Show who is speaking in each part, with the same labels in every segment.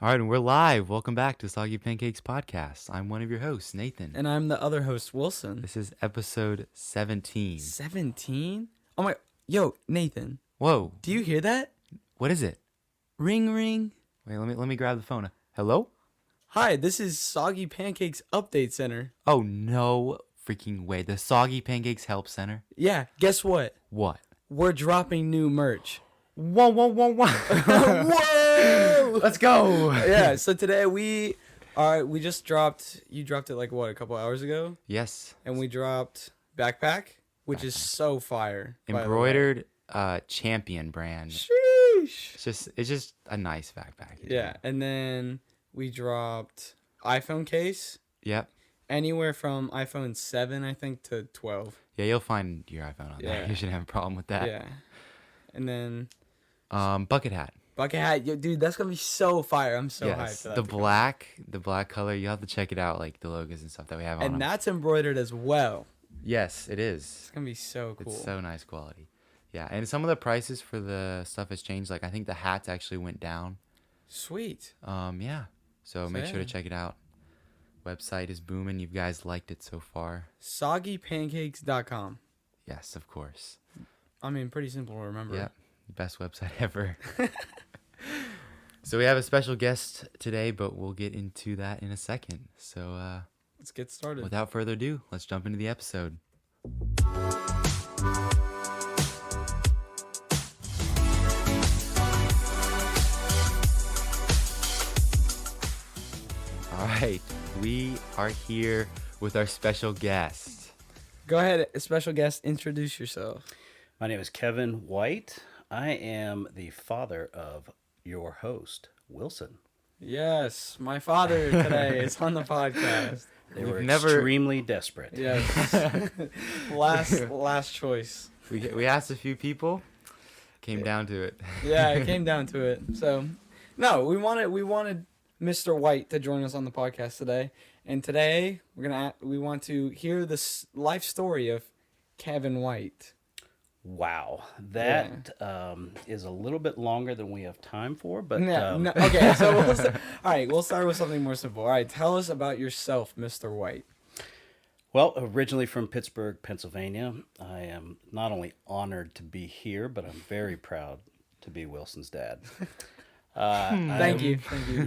Speaker 1: All right, and we're live. Welcome back to Soggy Pancakes Podcast. I'm one of your hosts, Nathan.
Speaker 2: And I'm the other host, Wilson.
Speaker 1: This is episode 17.
Speaker 2: 17? Oh my, yo, Nathan,
Speaker 1: Whoa,
Speaker 2: do you hear that?
Speaker 1: what is it?
Speaker 2: Ring, ring.
Speaker 1: Wait, let me grab the phone. Hello?
Speaker 2: Hi, this is Soggy Pancakes Update Center.
Speaker 1: Oh, no freaking way. The Soggy Pancakes Help Center?
Speaker 2: Yeah, guess what?
Speaker 1: What?
Speaker 2: We're dropping new merch.
Speaker 1: Whoa.
Speaker 2: Whoa!
Speaker 1: Let's go.
Speaker 2: Yeah, so today we just dropped, you dropped it like what, a couple hours ago?
Speaker 1: Yes.
Speaker 2: And we dropped Backpack, which is so fire. by the way.
Speaker 1: Embroidered Champion brand.
Speaker 2: Sheesh.
Speaker 1: It's just a nice backpack.
Speaker 2: Yeah, and then we dropped iPhone case.
Speaker 1: Yep.
Speaker 2: Anywhere from iPhone 7, I think, to 12.
Speaker 1: Yeah, you'll find your iPhone on there.
Speaker 2: Yeah.
Speaker 1: You shouldn't have a problem with that.
Speaker 2: Yeah. And then
Speaker 1: Bucket hat.
Speaker 2: bucket hat. Yo, dude, that's going to be so fire. I'm so hyped
Speaker 1: Yes,
Speaker 2: for that.
Speaker 1: the
Speaker 2: to come.
Speaker 1: black color. You have to check it out, like the logos and stuff that we have on
Speaker 2: And
Speaker 1: them.
Speaker 2: that's embroidered as well.
Speaker 1: Yes, it is.
Speaker 2: It's going to be so cool.
Speaker 1: It's so nice quality. Yeah, and some of the prices for the stuff has changed. Like I think the hats actually went down.
Speaker 2: Sweet.
Speaker 1: Yeah. So make sure to check it out. Website is booming. You guys liked it so far.
Speaker 2: Soggypancakes.com.
Speaker 1: Yes, of course.
Speaker 2: I mean, pretty simple to remember.
Speaker 1: Yep. Best website ever. So we have a special guest today, but we'll get into that in a second. So
Speaker 2: Let's get started.
Speaker 1: without further ado, let's jump into the episode. All right, we are here with our special guest.
Speaker 2: Go ahead, special guest, introduce yourself.
Speaker 3: My name is Kevin White. I am the father of your host, Wilson.
Speaker 2: Yes, my father today is on the podcast.
Speaker 3: They
Speaker 1: We've
Speaker 3: were
Speaker 1: never-
Speaker 3: extremely desperate.
Speaker 2: Yes. last choice.
Speaker 1: We asked a few people, came down to it.
Speaker 2: Yeah, it came down to it. So, no, we wanted Mr. White to join us on the podcast today, and today we want to hear this life story of Kevin White.
Speaker 3: Wow. That is a little bit longer than we have time for, but
Speaker 2: No, okay, so all right, we'll start with something more simple. All right, tell us about yourself, Mr. White.
Speaker 3: well, originally from Pittsburgh, Pennsylvania, I am not only honored to be here, but I'm very proud to be Wilson's dad.
Speaker 2: Thank you.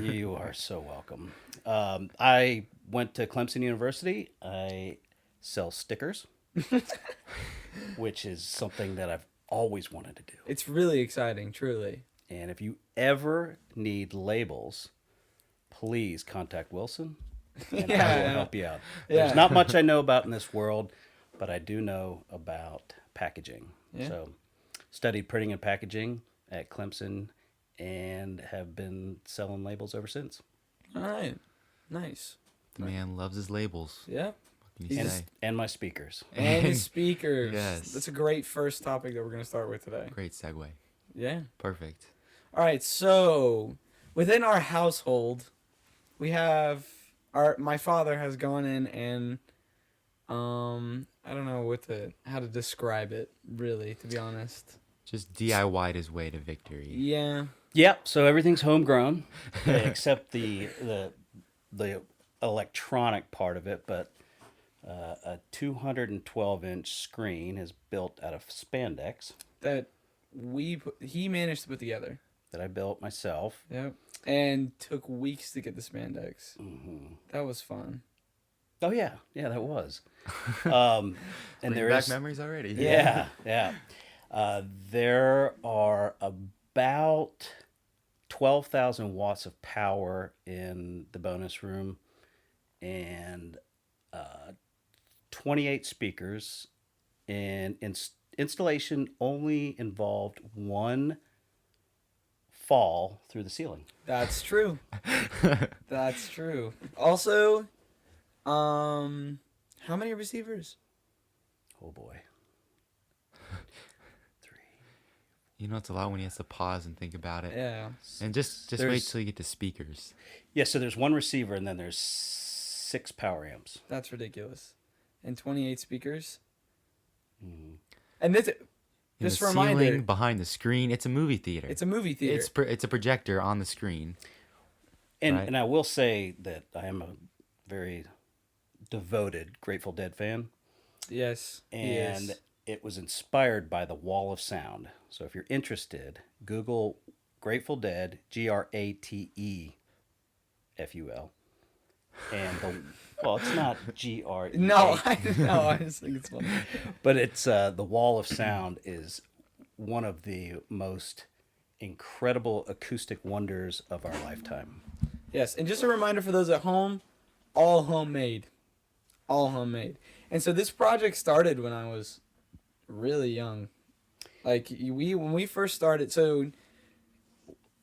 Speaker 3: You are so welcome. I went to Clemson University. I sell stickers, which is something that I've always wanted to do.
Speaker 2: It's really exciting, truly.
Speaker 3: And if you ever need labels, please contact Wilson, and I
Speaker 2: Yeah.
Speaker 3: will help you out.
Speaker 2: Yeah.
Speaker 3: There's not much I know about in this world, but I do know about packaging.
Speaker 2: Yeah.
Speaker 3: So, studied printing and packaging at Clemson, and have been selling labels ever since.
Speaker 2: All right, nice.
Speaker 1: The man loves his labels.
Speaker 2: Yep.
Speaker 1: What can you
Speaker 3: And,
Speaker 1: say?
Speaker 3: and my speakers.
Speaker 2: And his speakers.
Speaker 1: Yes.
Speaker 2: That's a great first topic that we're going to start with today.
Speaker 1: Great segue.
Speaker 2: Yeah.
Speaker 1: Perfect.
Speaker 2: All right, so within our household, we have my father has gone in and I don't know how to describe it really, to be honest.
Speaker 1: Just DIY'd his way to victory.
Speaker 2: Yeah.
Speaker 3: Yep. So everything's homegrown, except the electronic part of it. But a 212-inch screen is built out of spandex
Speaker 2: That he managed to put together.
Speaker 3: that I built myself.
Speaker 2: Yep. And took weeks to get the spandex. That was fun.
Speaker 3: Oh yeah, that was. And
Speaker 1: Bring
Speaker 3: there
Speaker 1: back
Speaker 3: is
Speaker 1: memories already.
Speaker 3: yeah. There are about 12,000 watts of power in the bonus room, and 28 speakers. And installation only involved one fall through the ceiling.
Speaker 2: That's true. That's true. Also, how many receivers?
Speaker 3: Oh boy.
Speaker 1: You know, it's a lot when he has to pause and think about it.
Speaker 2: Yeah.
Speaker 1: And just wait
Speaker 3: There's-
Speaker 1: till you get to speakers.
Speaker 3: Yeah, so there's one receiver and then there's 6 power amps.
Speaker 2: That's ridiculous. And 28 speakers.
Speaker 3: Mhm.
Speaker 2: And this,
Speaker 1: In
Speaker 2: just
Speaker 1: the
Speaker 2: a reminder,
Speaker 1: ceiling, behind the screen, it's a movie theater.
Speaker 2: it's a movie theater.
Speaker 1: It's a projector on the screen.
Speaker 3: And
Speaker 1: Right.
Speaker 3: and I will say that I am a very devoted Grateful Dead fan,
Speaker 2: Yes. he
Speaker 3: and
Speaker 2: is.
Speaker 3: it was inspired by the Wall of Sound. So if you're interested, Google Grateful Dead, GratefUL, and it's not GREA.
Speaker 2: No, I know. I just think it's funny.
Speaker 3: But it's the Wall of Sound is one of the most incredible acoustic wonders of our lifetime.
Speaker 2: Yes, and just a reminder for those at home, all homemade. All homemade. And so this project started when I was really young. Like when we first started, so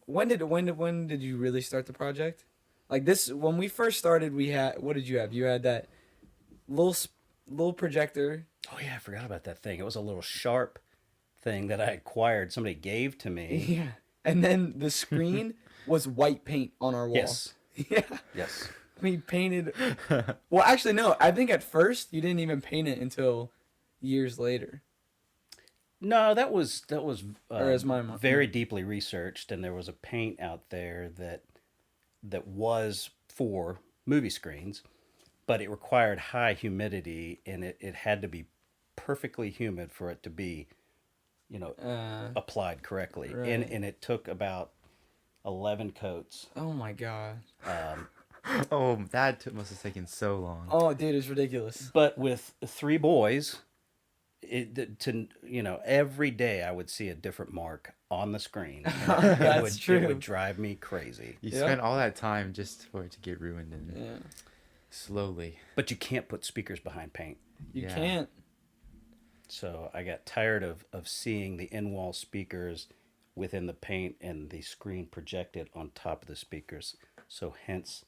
Speaker 2: when did you really start the project? Like this when we first started, we had what did you have? You had that little projector.
Speaker 3: Oh yeah, I forgot about that thing. It was a little sharp thing that I acquired. Somebody gave to me.
Speaker 2: Yeah. And then the screen was white paint on our wall.
Speaker 3: Yes.
Speaker 2: Yeah.
Speaker 3: Yes.
Speaker 2: We painted. Well, actually, no. I think at first you didn't even paint it until years later.
Speaker 3: No, that was
Speaker 2: Or is my
Speaker 3: very deeply researched, and there was a paint out there that was for movie screens, but it required high humidity, and it had to be perfectly humid for it to be, applied correctly.
Speaker 2: Right.
Speaker 3: And it took about 11 coats.
Speaker 2: Oh my god.
Speaker 1: Oh, that must have taken so long.
Speaker 2: Oh, dude, it's ridiculous.
Speaker 3: But with 3 boys, every day I would see a different mark on the screen.
Speaker 2: That's true.
Speaker 3: It would drive me crazy.
Speaker 1: You
Speaker 2: Yeah.
Speaker 1: spent all that time just for it to get ruined and
Speaker 2: Yeah.
Speaker 1: slowly.
Speaker 3: But you can't put speakers behind paint.
Speaker 2: You
Speaker 1: Yeah.
Speaker 2: can't.
Speaker 3: So I got tired of seeing the in-wall speakers within the paint and the screen projected on top of the speakers. So hence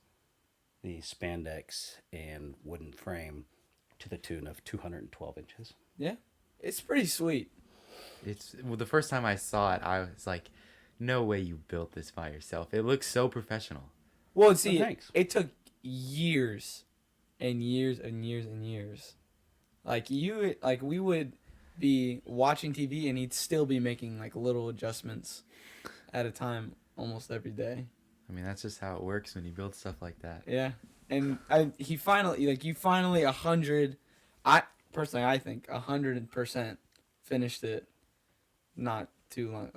Speaker 3: the spandex and wooden frame to the tune of 212 inches.
Speaker 2: Yeah. It's pretty sweet.
Speaker 1: The first time I saw it, I was like, "No way you built this by yourself. It looks so professional."
Speaker 2: Well, see,
Speaker 3: thanks.
Speaker 2: it took years and years and years and years. Like we would be watching TV and he'd still be making like little adjustments at a time almost every day.
Speaker 1: I mean, that's just how it works when you build stuff like that.
Speaker 2: Yeah. And you finally 100. I think 100% finished it. Not too long.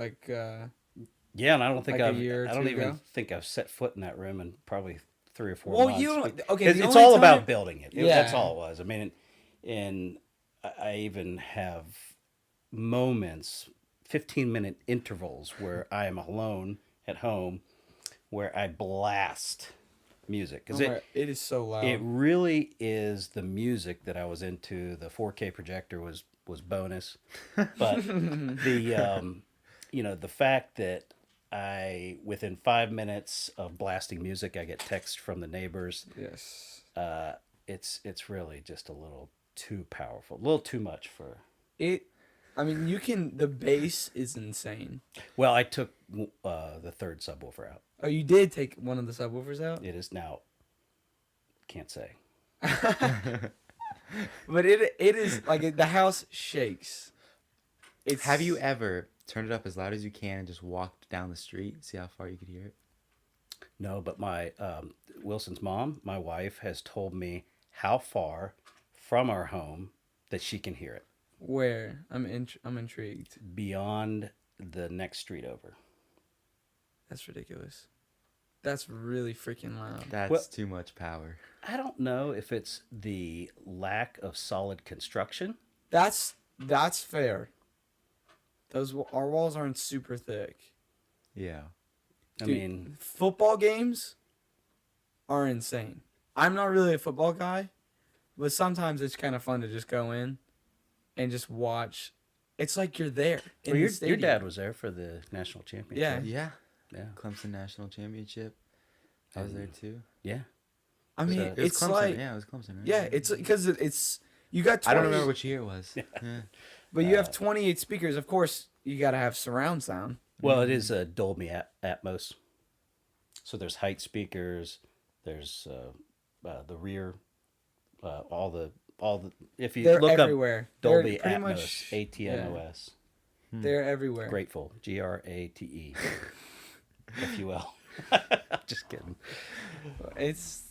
Speaker 3: Yeah, and I don't think
Speaker 2: Like a year or
Speaker 3: I don't
Speaker 2: two
Speaker 3: even
Speaker 2: ago?
Speaker 3: think I've set foot in that room in probably 3 or 4
Speaker 2: Well,
Speaker 3: months.
Speaker 2: you don't-
Speaker 3: But
Speaker 2: okay,
Speaker 3: It's,
Speaker 2: the
Speaker 3: it's
Speaker 2: only
Speaker 3: all
Speaker 2: time-
Speaker 3: about building it.
Speaker 2: Yeah.
Speaker 3: That's all it was. I mean, and I even have moments, 15-minute intervals where I am alone at home, where I blast music because
Speaker 2: it is so loud.
Speaker 3: it really is the music that I was into. The 4K projector was bonus, but the fact that within 5 minutes of blasting music, I get text from the neighbors.
Speaker 2: Yes.
Speaker 3: It's really just a little too powerful, a little too much for.
Speaker 2: I mean, the bass is insane.
Speaker 3: Well, I took the third subwoofer out.
Speaker 2: Oh, you did take one of the subwoofers out?
Speaker 3: It is now. Can't say.
Speaker 2: But it is like the house shakes.
Speaker 1: Have you ever turned it up as loud as you can and just walked down the street, see how far you could hear it?
Speaker 3: No, but my Wilson's mom, my wife, has told me how far from our home that she can hear it.
Speaker 2: Where? I'm intrigued.
Speaker 3: Beyond the next street over.
Speaker 2: That's ridiculous. That's really freaking loud.
Speaker 1: That's
Speaker 3: Well-
Speaker 1: too much power.
Speaker 3: I don't know if it's the lack of solid construction.
Speaker 2: That's fair. Our walls aren't super thick.
Speaker 1: Yeah.
Speaker 3: I
Speaker 2: Dude,
Speaker 3: mean,
Speaker 2: football games are insane. I'm not really a football guy, but sometimes it's kind of fun to just go in and just watch. It's like you're there. In
Speaker 3: well,
Speaker 2: the
Speaker 3: your
Speaker 2: stadium.
Speaker 3: dad was there for the national championship.
Speaker 1: Yeah.
Speaker 3: Yeah.
Speaker 1: Clemson National Championship. I was there too.
Speaker 3: Yeah.
Speaker 2: I mean,
Speaker 3: So-
Speaker 1: It was
Speaker 2: it's
Speaker 1: Clemson.
Speaker 2: like
Speaker 1: Yeah, it was Clemson, right?
Speaker 2: yeah, it's because it's you got 20,
Speaker 1: I don't remember which year it was. Yeah.
Speaker 2: but you have 28 speakers. Of course, you got to have surround sound.
Speaker 3: Well, it is a Dolby Atmos. So there's height speakers. There's the rear. All the. If you
Speaker 2: They're
Speaker 3: look
Speaker 2: everywhere.
Speaker 3: up Dolby
Speaker 2: They're pretty
Speaker 3: Atmos,
Speaker 2: much-
Speaker 3: ATMOS.
Speaker 2: They're everywhere.
Speaker 3: Grateful, GRATE, FUL. Just kidding.
Speaker 2: It's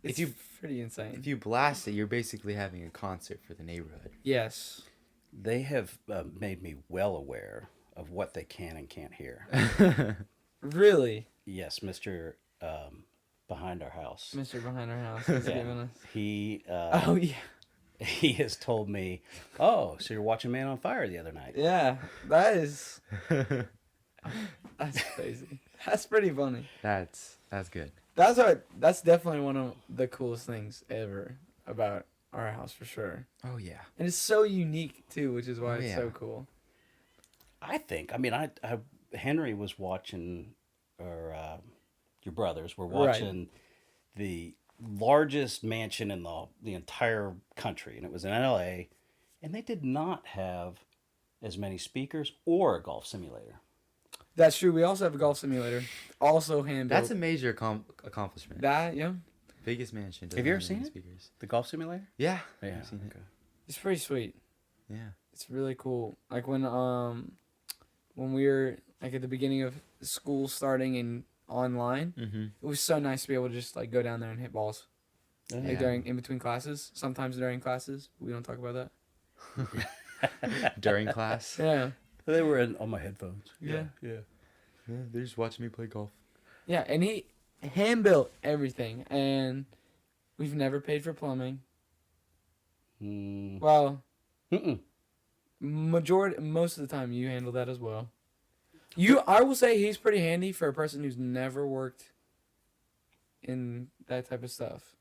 Speaker 1: If you-
Speaker 2: pretty insane.
Speaker 1: If you blast it, you're basically having a concert for the neighborhood.
Speaker 2: Yes.
Speaker 3: They have made me well aware of what they can and can't hear.
Speaker 2: Really,
Speaker 3: Yes, Mr. Behind our house.
Speaker 2: Mr. Behind Our House is
Speaker 3: Yeah.
Speaker 2: giving us.
Speaker 3: He
Speaker 2: Oh yeah,
Speaker 3: he has told me, "Oh, so you're watching Man on Fire the other night?"
Speaker 2: yeah. That is. That's crazy. That's pretty funny.
Speaker 1: That's good.
Speaker 2: That's definitely one of the coolest things ever about our house for sure.
Speaker 1: Oh yeah.
Speaker 2: And it's so unique too, which is why
Speaker 1: Oh,
Speaker 2: it's
Speaker 1: yeah.
Speaker 2: so cool.
Speaker 3: I think. I mean, I Henry was watching, or your brothers were
Speaker 2: Right.
Speaker 3: watching the largest mansion in the entire country, and it was in LA, and they did not have as many speakers or a golf simulator.
Speaker 2: That's true. We also have a golf simulator, also hand built.
Speaker 1: That's a major accomplishment.
Speaker 2: That yeah,
Speaker 1: Biggest mansion.
Speaker 3: Have you ever
Speaker 1: doesn't have
Speaker 3: seen
Speaker 1: any
Speaker 3: it?
Speaker 1: Speakers.
Speaker 3: The golf simulator?
Speaker 1: Yeah.
Speaker 3: Yeah.
Speaker 1: I've seen it.
Speaker 3: Okay.
Speaker 2: it's pretty sweet.
Speaker 1: Yeah.
Speaker 2: It's really cool. Like when we were like at the beginning of school starting and online,
Speaker 1: Mm-hmm.
Speaker 2: it was so nice to be able to just like go down there and hit balls. Like
Speaker 1: Yeah.
Speaker 2: during in between classes. Sometimes during classes. We don't talk about that.
Speaker 1: During class.
Speaker 2: Yeah.
Speaker 3: They were on my headphones.
Speaker 2: Yeah.
Speaker 3: Yeah.
Speaker 1: Yeah, they're just watching me play golf.
Speaker 2: Yeah, and he hand built everything, and we've never paid for plumbing.
Speaker 3: Mm.
Speaker 2: Well,
Speaker 3: Mm-mm.
Speaker 2: most of the time you handle that as well. I will say he's pretty handy for a person who's never worked in that type of stuff.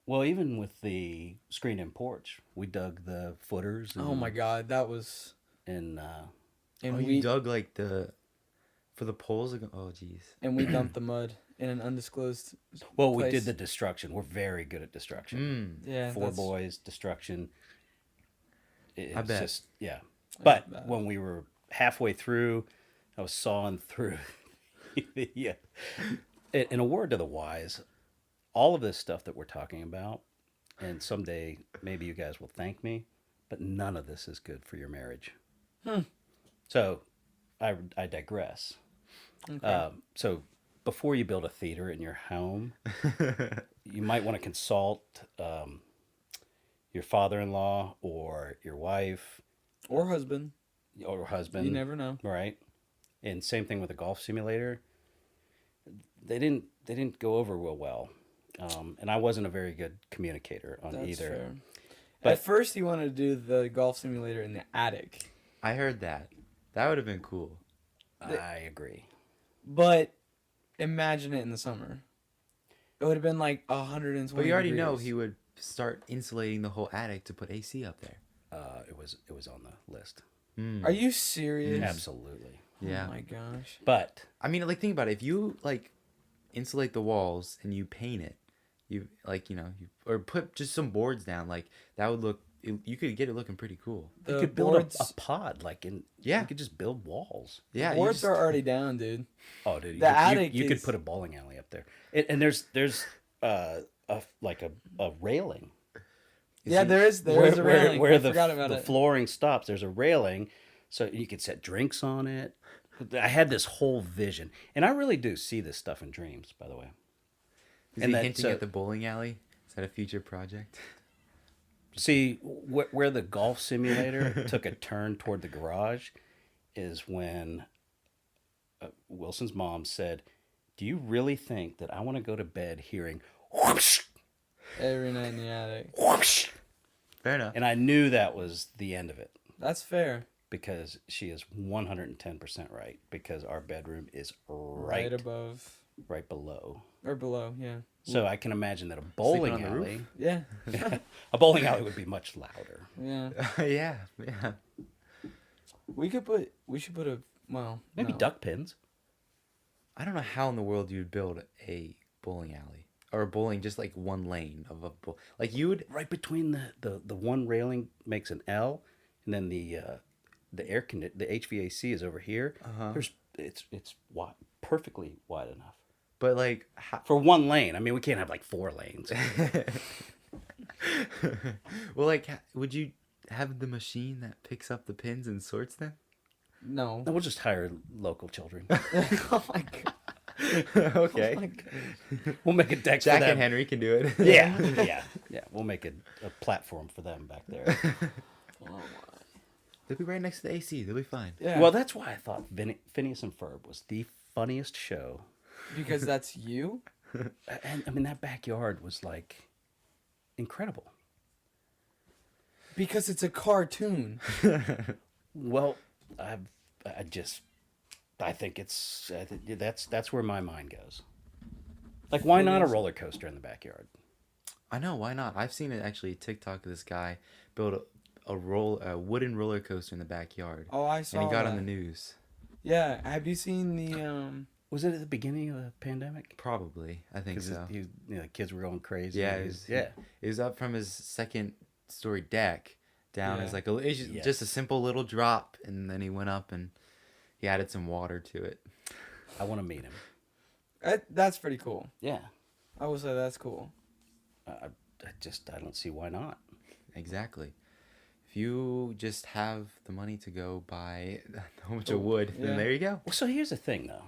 Speaker 3: Well, even with the screen-in porch, we dug the footers. And,
Speaker 2: Oh my god, that was
Speaker 3: And
Speaker 2: and
Speaker 1: Oh,
Speaker 2: we
Speaker 1: you dug like for the poles. Oh, jeez.
Speaker 2: and we dumped the mud in an undisclosed.
Speaker 3: well, we
Speaker 2: place.
Speaker 3: did the destruction. We're very good at destruction.
Speaker 2: Yeah,
Speaker 3: Four
Speaker 2: that's-
Speaker 3: boys, destruction. It's
Speaker 1: I bet.
Speaker 3: just yeah.
Speaker 2: That's
Speaker 3: But
Speaker 2: bad.
Speaker 3: when we were halfway through, I was sawing through. Yeah. In a word to the wise, all of this stuff that we're talking about, and someday maybe you guys will thank me, but none of this is good for your marriage. So, I digress.
Speaker 2: Okay.
Speaker 3: So, before you build a theater in your home, you might want to consult your father-in-law or your wife
Speaker 2: or husband.
Speaker 3: or husband.
Speaker 2: You never know.
Speaker 3: Right. And same thing with a golf simulator. They didn't go over real well, and I wasn't a very good communicator on
Speaker 2: That's
Speaker 3: either.
Speaker 2: fair.
Speaker 3: But-
Speaker 2: At first, he wanted to do the golf simulator in the attic,
Speaker 1: I heard that. That would have been cool.
Speaker 3: I agree.
Speaker 2: but imagine it in the summer. It would have been like 120.
Speaker 1: But you already know
Speaker 2: degrees.
Speaker 1: he would start insulating the whole attic to put AC up there.
Speaker 3: It was on the list.
Speaker 2: Are you serious?
Speaker 3: Absolutely.
Speaker 1: Yeah.
Speaker 2: Oh my gosh.
Speaker 3: But
Speaker 1: I mean, like, think about it. If you like insulate the walls and you paint it, or put just some boards down, like that would look. You could get it looking pretty cool.
Speaker 3: you
Speaker 2: The
Speaker 3: could build
Speaker 2: boards,
Speaker 3: a pod
Speaker 1: Yeah.
Speaker 3: You could just build walls.
Speaker 1: Yeah, you
Speaker 2: boards
Speaker 1: just-
Speaker 2: are already down, dude.
Speaker 3: Oh, dude,
Speaker 2: The attic
Speaker 3: you could
Speaker 2: is-
Speaker 3: put a bowling alley up there, and there's a railing.
Speaker 2: Yeah, there is a railing.
Speaker 3: Where
Speaker 2: I
Speaker 3: the
Speaker 2: forgot about
Speaker 3: the
Speaker 2: it.
Speaker 3: flooring stops. There's a railing, so you could set drinks on it. I had this whole vision, and I really do see this stuff in dreams. By the way,
Speaker 1: Is
Speaker 3: And
Speaker 1: he
Speaker 3: that-
Speaker 1: hinting
Speaker 3: so-
Speaker 1: at the bowling alley? Is that a future project?
Speaker 3: see where the golf simulator took a turn toward the garage is when Wilson's mom said, "Do you really think that I want to go to bed hearing whoosh,
Speaker 2: Every night in the attic.
Speaker 3: whoosh?"
Speaker 1: Fair enough.
Speaker 3: And I knew that was the end of it.
Speaker 2: That's fair.
Speaker 3: Because she is 110% right. Because our bedroom is
Speaker 2: Right
Speaker 3: right
Speaker 2: above
Speaker 3: right below.
Speaker 2: or below. Yeah.
Speaker 3: So I can imagine that a bowling
Speaker 1: on the roof?
Speaker 3: alley,
Speaker 2: Yeah.
Speaker 3: a bowling alley would be much louder.
Speaker 2: Yeah.
Speaker 1: Yeah.
Speaker 2: We should put a
Speaker 3: Maybe
Speaker 2: no.
Speaker 3: duck pins.
Speaker 1: I don't know how in the world you'd build a bowling alley or a bowling just like one lane of a like you would.
Speaker 3: Right between the one railing makes an L, and then the HVAC is over here. There's it's wide, perfectly wide enough
Speaker 1: But like,
Speaker 3: for one lane. I mean, we can't have like 4 lanes.
Speaker 1: well, like, would you have the machine that picks up the pins and sorts them?
Speaker 2: No.
Speaker 3: No, we'll just hire local children.
Speaker 2: Oh my god.
Speaker 1: Okay.
Speaker 2: Oh my God.
Speaker 3: We'll make a deck
Speaker 1: Jack
Speaker 3: for them.
Speaker 1: and Henry can do it.
Speaker 3: Yeah. We'll make a platform for them back there.
Speaker 2: Oh my.
Speaker 1: They'll be right next to the AC. They'll be fine.
Speaker 2: Yeah.
Speaker 3: Well, that's why I thought Phineas and Ferb was the funniest show.
Speaker 2: because that's you.
Speaker 3: And I mean, that backyard was like incredible.
Speaker 2: Because it's a cartoon.
Speaker 3: Well, I think that's where my mind goes. Like, why not a roller coaster in the backyard?
Speaker 1: I know, why not? I've seen it actually TikTok of this guy build a wooden roller coaster in the backyard.
Speaker 2: Oh, I saw
Speaker 1: And he got
Speaker 2: that.
Speaker 1: on the news.
Speaker 2: Yeah. Have you seen the
Speaker 3: Was it at the beginning of the pandemic?
Speaker 1: Probably. I think
Speaker 3: Because
Speaker 1: so.
Speaker 3: the kids were going crazy.
Speaker 1: Yeah,
Speaker 3: He was- yeah.
Speaker 1: It was up from his second story deck down
Speaker 2: Yeah.
Speaker 1: as like it's just a simple little drop, and then he went up and he added some water to it.
Speaker 3: I want to meet him.
Speaker 2: that's pretty cool.
Speaker 3: Yeah.
Speaker 2: I will say that's cool.
Speaker 3: I don't see why not.
Speaker 1: Exactly. If you just have the money to go buy a whole bunch of wood,
Speaker 2: Yeah.
Speaker 1: then there you go.
Speaker 3: Well, so here's the thing, though,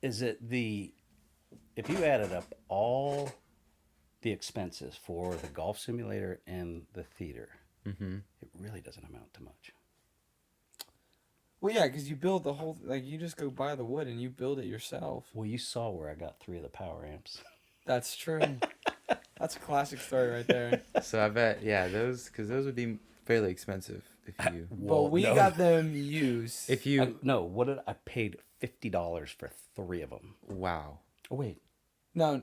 Speaker 3: is that if you added up all the expenses for the golf simulator and the theater, it really doesn't amount to much.
Speaker 2: Well, yeah, because you build the whole like you just go buy the wood and you build it yourself.
Speaker 3: Well, you saw where I got 3 of the power amps.
Speaker 2: That's true. That's a classic story right there.
Speaker 1: So I bet, yeah, those would be fairly expensive if you
Speaker 2: But we got them used.
Speaker 1: if you
Speaker 3: No, what did I paid $50 for 3 of them?
Speaker 1: wow.
Speaker 3: Oh wait,
Speaker 2: No,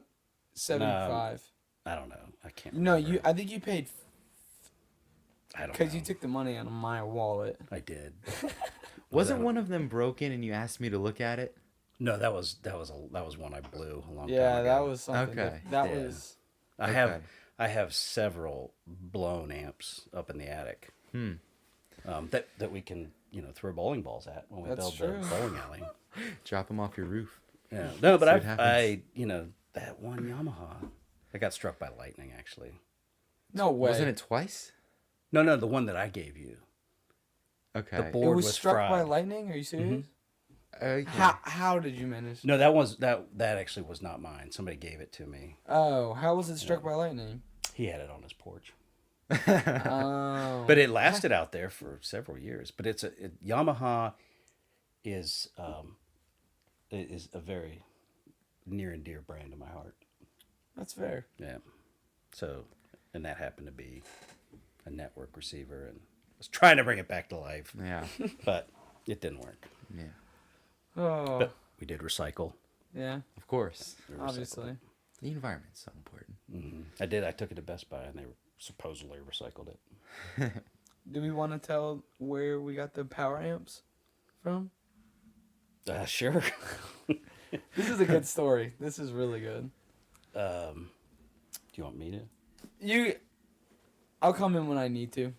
Speaker 2: 75.
Speaker 3: I don't know. I can't.
Speaker 2: No,
Speaker 3: remember.
Speaker 2: I think you paid
Speaker 3: I don't know.
Speaker 2: because you took the money out of my wallet.
Speaker 3: I did.
Speaker 1: Wasn't one of them broken and you asked me to look at it?
Speaker 3: No, that was one I blew a long time
Speaker 2: Yeah,
Speaker 3: ago.
Speaker 2: that was something.
Speaker 1: Okay.
Speaker 2: That
Speaker 3: Yeah.
Speaker 2: was.
Speaker 1: Okay.
Speaker 3: I have several blown amps up in the attic. That we can throw bowling balls at when we
Speaker 2: That's
Speaker 3: build
Speaker 2: true.
Speaker 3: the bowling alley.
Speaker 1: Drop them off your roof.
Speaker 3: Yeah. No, but
Speaker 1: See what
Speaker 3: I
Speaker 1: happens.
Speaker 3: that one Yamaha, I got struck by lightning actually.
Speaker 2: No way.
Speaker 1: Wasn't it twice?
Speaker 3: No, the one that I gave you.
Speaker 1: Okay.
Speaker 3: The
Speaker 2: It
Speaker 3: board
Speaker 2: was struck by
Speaker 3: fried.
Speaker 2: lightning? Are you serious?
Speaker 1: Okay.
Speaker 2: How did you manage?
Speaker 3: No, that actually was not mine. Somebody gave it to me.
Speaker 2: Oh, how was it struck by lightning?
Speaker 3: He had it on his porch.
Speaker 2: Oh.
Speaker 3: But it lasted out there for several years. But Yamaha is a very near and dear brand to my heart.
Speaker 2: That's fair.
Speaker 3: Yeah. So, and that happened to be a network receiver, and I was trying to bring it back to life,
Speaker 1: Yeah.
Speaker 3: but it didn't work.
Speaker 1: Yeah.
Speaker 2: Oh,
Speaker 3: But we did recycle.
Speaker 2: yeah,
Speaker 1: Of course.
Speaker 3: We recycled
Speaker 2: obviously.
Speaker 1: The environment's so important.
Speaker 3: it. I did. I took it to Best Buy, and they supposedly recycled it.
Speaker 2: Do we want to tell where we got the power amps from?
Speaker 3: Sure.
Speaker 2: This is a good story. This is really good.
Speaker 3: Do you want me to?
Speaker 2: I'll come in when I need to.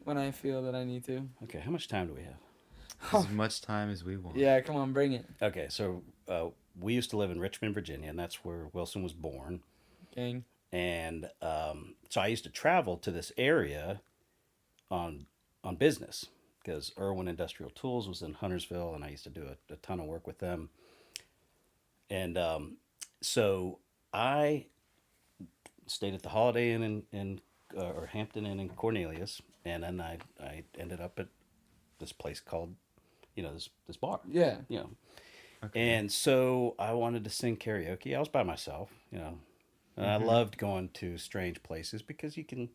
Speaker 2: When I feel that I need to.
Speaker 3: Okay. How much time do we have?
Speaker 1: As much time as we want.
Speaker 2: Yeah, come on, bring it,
Speaker 3: Okay. So we used to live in Richmond, Virginia, and that's where Wilson was born.
Speaker 2: gang.
Speaker 3: And so I used to travel to this area on business because Irwin Industrial Tools was in Huntersville, and I used to do a ton of work with them. And so I stayed at the Holiday Inn or Hampton Inn in Cornelius, and then I ended up at this place called, this bar.
Speaker 2: Yeah.
Speaker 3: And so I wanted to sing karaoke. I was by myself, And I loved going to strange places because you can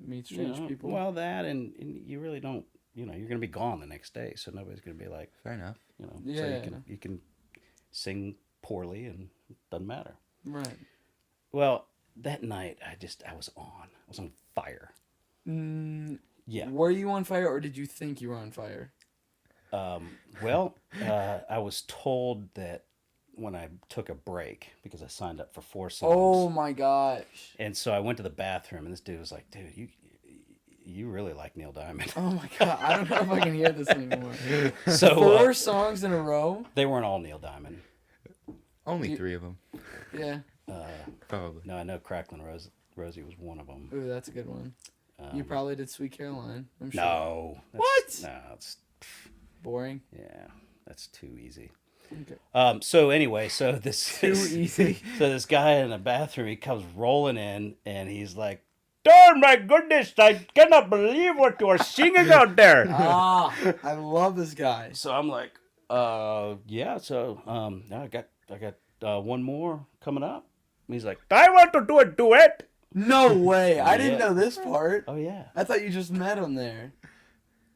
Speaker 2: Meet strange people.
Speaker 3: Well, that and you really don't. You're going to be gone the next day, so nobody's going to be like,
Speaker 1: Fair enough.
Speaker 3: So
Speaker 2: Yeah.
Speaker 3: you can sing poorly and it doesn't matter.
Speaker 2: Right.
Speaker 3: Well, that night I was on. I was on fire. Yeah.
Speaker 2: Were you on fire or did you think you were on fire?
Speaker 3: Well, I was told that when I took a break because I signed up for 4 songs.
Speaker 2: Oh my gosh.
Speaker 3: And so I went to the bathroom, and this dude was like, "Dude, you really like Neil Diamond."
Speaker 2: Oh my god. I don't know if I can hear this anymore.
Speaker 3: So
Speaker 2: 4 songs in a row?
Speaker 3: they weren't all Neil Diamond.
Speaker 1: Only 3 of them,
Speaker 2: Yeah.
Speaker 1: probably.
Speaker 3: No, I know Cracklin' Rosie was one of them.
Speaker 2: Ooh, that's a good one. You probably did Sweet Caroline. I'm sure.
Speaker 3: No.
Speaker 2: What?
Speaker 3: No, it's
Speaker 2: Boring.
Speaker 3: yeah, that's too easy. So anyway, so this
Speaker 2: Too easy.
Speaker 3: So this guy in the bathroom, he comes rolling in, and he's like, "Oh my goodness! I cannot believe what you are singing out there."
Speaker 2: I love this guy.
Speaker 3: So I'm like, yeah. So I got one more coming up. And he's like, "I want to do a duet."
Speaker 2: No way. I didn't
Speaker 3: Yeah.
Speaker 2: know this part.
Speaker 3: Oh yeah.
Speaker 2: I thought you just met him there.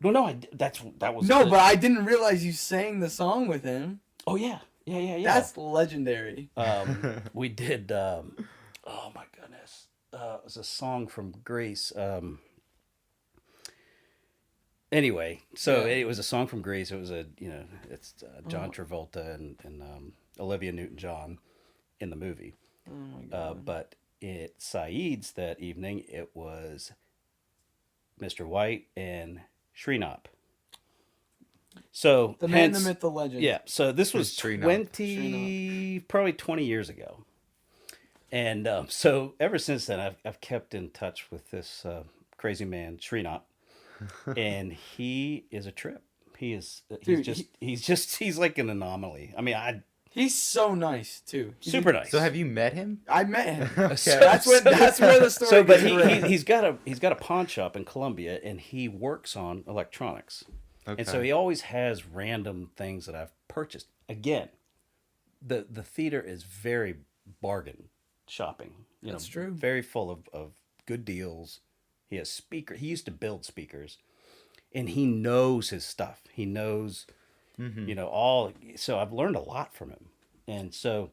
Speaker 3: No, that was
Speaker 2: No, but I didn't realize you sang the song with him.
Speaker 3: Oh yeah. Yeah.
Speaker 2: That's legendary.
Speaker 3: We did. Oh my goodness. It was a song from Grease. Anyway, so
Speaker 2: Yeah.
Speaker 3: it was a song from Grease. It was it's John Travolta and Olivia Newton-John in the movie.
Speaker 2: Oh my god.
Speaker 3: But at Saeed's that evening, it was Mr. White and Sreenap. So
Speaker 2: The man,
Speaker 3: hence-
Speaker 2: the myth, the legend.
Speaker 3: yeah, so this was
Speaker 1: Sreenap.
Speaker 3: probably 20 years ago. And so ever since then, I've kept in touch with this crazy man, Sreenap. And he is a trip. He's
Speaker 2: Dude,
Speaker 3: he's like an anomaly. I mean,
Speaker 2: He's so nice too.
Speaker 3: super nice.
Speaker 1: So have you met him?
Speaker 2: I met him.
Speaker 1: Okay.
Speaker 2: That's where the story.
Speaker 3: So, but
Speaker 2: gets great.
Speaker 3: he's got a pawn shop in Columbia, and he works on electronics. And so
Speaker 1: Okay.
Speaker 3: he always has random things that I've purchased. Again, the theater is very bargain shopping.
Speaker 2: That's true.
Speaker 3: Very full of good deals. He has speaker. He used to build speakers, and he knows his stuff. He knows, all. So I've learned a lot from him. And so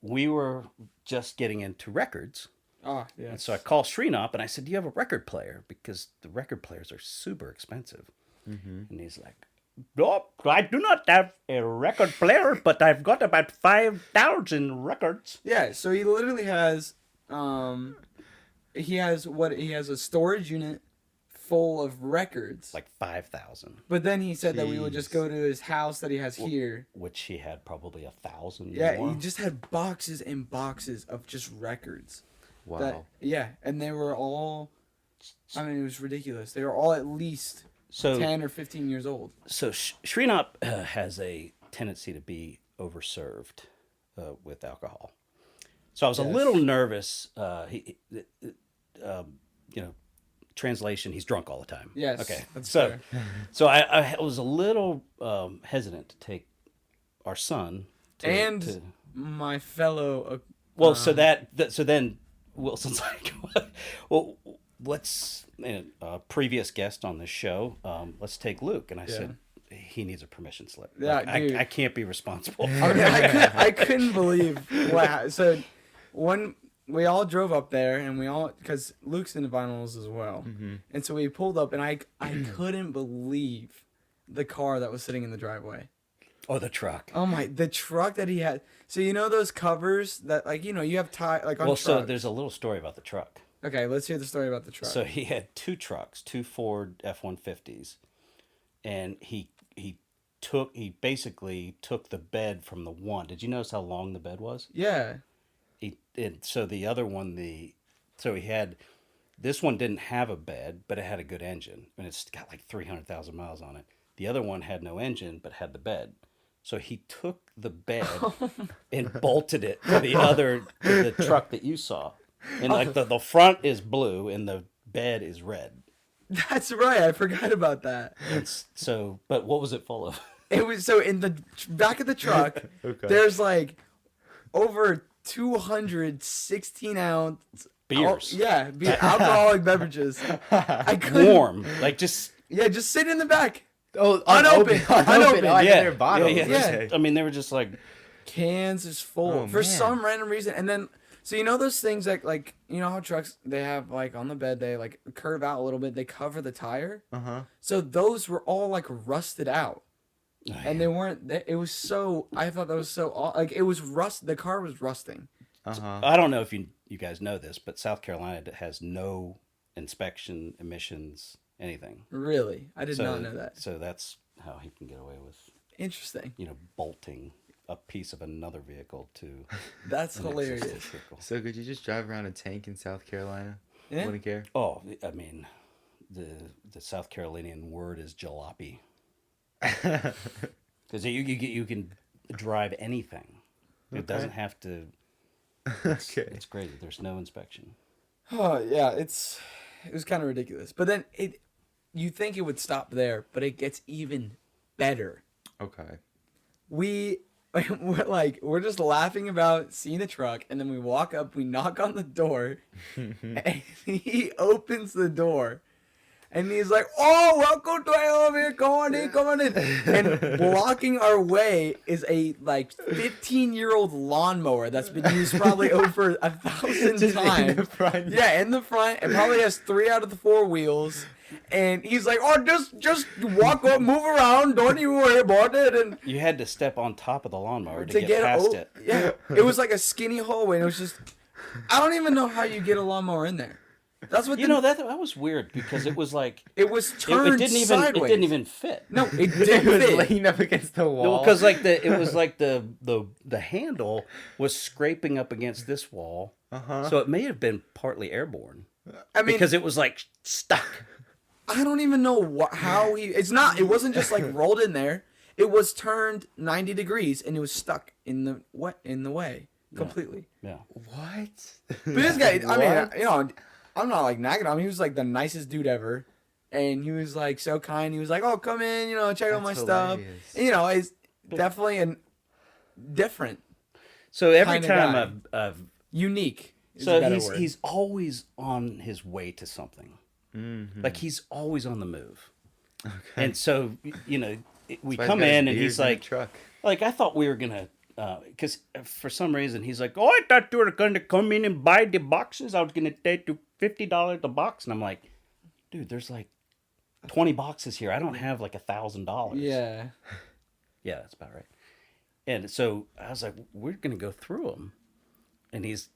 Speaker 3: we were just getting into records.
Speaker 2: Oh yeah.
Speaker 3: And so I called Sreenap and I said, "Do you have a record player? Because the record players are super expensive." And he's like, "No, I do not have a record player, but I've got about 5,000 records."
Speaker 2: Yeah. So he literally has, he has a storage unit full of records.
Speaker 3: Like 5,000,
Speaker 2: But then he said that we would just
Speaker 1: Jeez.
Speaker 2: go to his house that he has here.
Speaker 3: which he had probably 1,000
Speaker 2: Yeah,
Speaker 3: more.
Speaker 2: he just had boxes and boxes of just records.
Speaker 1: Wow.
Speaker 2: That, yeah, and they were all. I mean, it was ridiculous. They were all at least
Speaker 3: So
Speaker 2: 10 or 15 years old.
Speaker 3: So Sreenap has a tendency to be overserved with alcohol. So I was a
Speaker 2: Yes.
Speaker 3: little nervous. Translation: he's drunk all the time.
Speaker 2: Yes.
Speaker 3: Okay.
Speaker 2: That's
Speaker 3: So,
Speaker 2: fair.
Speaker 3: so I was a little hesitant to take our son.
Speaker 2: And my fellow.
Speaker 3: Well, so then Wilson's like, well, let's previous guest on this show. Let's take Luke, and I said he needs a permission slip.
Speaker 2: Yeah,
Speaker 3: Like,
Speaker 2: dude.
Speaker 3: I can't be responsible.
Speaker 2: I couldn't believe wow. So when we all drove up there and because Luke's into vinyls as well, and so we pulled up and I couldn't believe the car that was sitting in the driveway.
Speaker 3: Oh, the truck.
Speaker 2: Oh my, the truck that he had. So you know those covers that you have like on
Speaker 3: Well, so
Speaker 2: trucks.
Speaker 3: there's a little story about the truck.
Speaker 2: Okay, let's hear the story about the truck.
Speaker 3: So he had two trucks, two Ford F-150s, and he basically took the bed from the one. Did you notice how long the bed was?
Speaker 2: yeah.
Speaker 3: And so the other one, so he had, this one didn't have a bed, but it had a good engine, and it's got like 300,000 miles on it. The other one had no engine, but had the bed. So he took the bed and bolted it to the truck that you saw. And like the front is blue and the bed is red.
Speaker 2: That's right. I forgot about that.
Speaker 3: But what was it full of?
Speaker 2: It was so in the back of the truck.
Speaker 1: Okay.
Speaker 2: There's like over 216-ounce
Speaker 3: Beers.
Speaker 2: alcoholic beverages. I couldn't.
Speaker 3: Warm. Like just,
Speaker 2: Yeah, just sitting in the back.
Speaker 1: Oh,
Speaker 2: Unopened. Unopened.
Speaker 1: Oh, I
Speaker 3: yeah.
Speaker 1: they're bottles.
Speaker 3: Yeah.
Speaker 1: Okay.
Speaker 3: I mean, they were just like,
Speaker 2: Cans is full
Speaker 1: Oh,
Speaker 2: for
Speaker 1: man.
Speaker 2: some random reason. And then, so you know those things that like how trucks they have like on the bed they like curve out a little bit. They cover the tire. So those were all like rusted out. And they weren't. It was so. I thought that was so. Like it was rust. The car was rusting.
Speaker 3: I don't know if you guys know this, but South Carolina has no inspection, emissions, anything.
Speaker 2: Really, I did not know that.
Speaker 3: So that's how he can get away with,
Speaker 2: Interesting.
Speaker 3: bolting a piece of another vehicle to
Speaker 2: That's
Speaker 3: an existing
Speaker 2: hilarious.
Speaker 3: vehicle.
Speaker 1: So could you just drive around a tank in South Carolina?
Speaker 2: Yeah.
Speaker 1: Wouldn't care.
Speaker 3: Oh, I mean, the South Carolinian word is jalopy. Because you can drive anything. It
Speaker 1: Okay.
Speaker 3: doesn't have to.
Speaker 1: Okay.
Speaker 3: It's great. There's no inspection.
Speaker 2: Oh yeah, it was kind of ridiculous. But then you think it would stop there, but it gets even better.
Speaker 1: Okay.
Speaker 2: We're just laughing about seeing the truck, and then we walk up, we knock on the door, and he opens the door, and he's like, "Oh, welcome to Elvia, come on in, come on in." And blocking our way is a 15-year-old lawnmower that's been used probably over 1,000
Speaker 1: Just
Speaker 2: times.
Speaker 1: in the front.
Speaker 2: Yeah, in the front. It probably has 3 out of the 4 wheels. And he's like, "Oh, just walk up, move around, don't even worry about it." And
Speaker 3: You had to step on top of the lawnmower to get past it.
Speaker 2: yeah, it was like a skinny hallway, and it was just, I don't even know how you get a lawnmower in there. That's what
Speaker 3: You know that was weird because it was like
Speaker 2: it was
Speaker 3: it
Speaker 2: turned
Speaker 3: didn't even
Speaker 2: sideways.
Speaker 3: it didn't even fit.
Speaker 2: No, it
Speaker 1: It
Speaker 2: didn't
Speaker 1: was
Speaker 2: fit.
Speaker 1: leaning up against the wall.
Speaker 3: Because the handle was scraping up against this wall, so it may have been partly airborne.
Speaker 2: I mean,
Speaker 3: Because it was like stuck.
Speaker 2: I don't even know how he. It's not. It wasn't just like rolled in there. It was turned 90 degrees, and it was stuck in the way completely.
Speaker 3: Yeah.
Speaker 1: What?
Speaker 2: But this guy, I
Speaker 1: What?
Speaker 2: mean, I'm not like nagging on him. He was like the nicest dude ever, and he was like so kind. He was like, "Oh, come in, check out my
Speaker 1: That's
Speaker 2: stuff."
Speaker 1: hilarious.
Speaker 2: And, it's definitely different,
Speaker 3: So every
Speaker 2: Kinda
Speaker 3: time
Speaker 2: guy.
Speaker 3: I've
Speaker 2: unique. Is
Speaker 3: so
Speaker 2: a better
Speaker 3: he's
Speaker 2: word.
Speaker 3: he's always on his way to something.
Speaker 1: Mm-hmm.
Speaker 3: Like he's always on the move. And so we
Speaker 1: Why
Speaker 3: come
Speaker 1: he's got his
Speaker 3: in and
Speaker 1: beard
Speaker 3: he's
Speaker 1: the
Speaker 3: like,
Speaker 1: truck.
Speaker 3: I thought we were gonna, because for some reason he's like, "Oh, I thought you were gonna come in and buy the boxes. I was gonna take you $50 a box," and I'm like, "Dude, there's like 20 boxes here. I don't have like $1,000."
Speaker 2: Yeah.
Speaker 3: Yeah, that's about right. And so I was like, "We're gonna go through them." And he was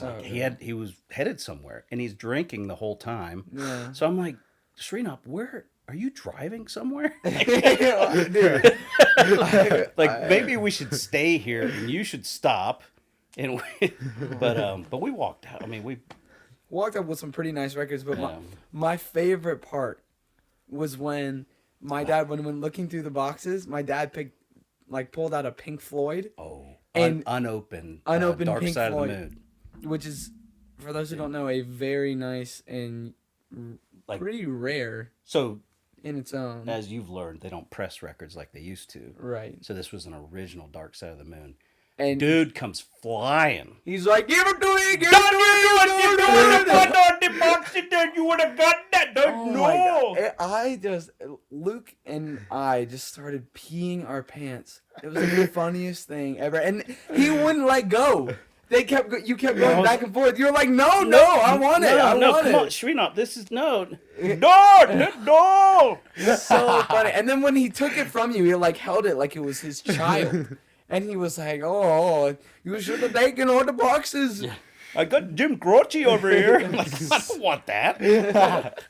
Speaker 3: like, he was headed somewhere, and he's drinking the whole time.
Speaker 2: Yeah.
Speaker 3: So I'm like, Sreenap, where are you driving somewhere?
Speaker 2: Dude.
Speaker 3: Like maybe we should stay here, and you should stop. And but we walked out. I mean, we
Speaker 2: Walked up with some pretty nice records, but
Speaker 3: Yeah.
Speaker 2: my favorite part was when my dad, when looking through the boxes, my dad pulled out a Pink Floyd, And
Speaker 3: unopened Dark
Speaker 2: Pink
Speaker 3: Side
Speaker 2: Floyd.
Speaker 3: of the Moon.
Speaker 2: which is, for those who don't know, a very nice and
Speaker 3: Like
Speaker 2: pretty rare
Speaker 3: so,
Speaker 2: in its own.
Speaker 3: as you've learned, they don't press records like they used to.
Speaker 2: Right.
Speaker 3: So this was an original Dark Side of the Moon.
Speaker 2: And
Speaker 3: Dude comes flying.
Speaker 2: he's like, "Give it to me! Give it to me! Give it to me!"
Speaker 3: You would have gotten that.
Speaker 2: Oh my God. Luke and I just started peeing our pants. It was the funniest thing ever. And he wouldn't let go. You kept going back and forth. You're like, no, I want it. I want
Speaker 3: come on,
Speaker 2: it.
Speaker 3: Sreenap, this is no.
Speaker 2: So funny. And then when he took it from you, he held it like it was his child. And he was like, "Oh, you should have taken all the boxes."
Speaker 3: Yeah. I got Jim Croce over here. I'm like, I don't want that.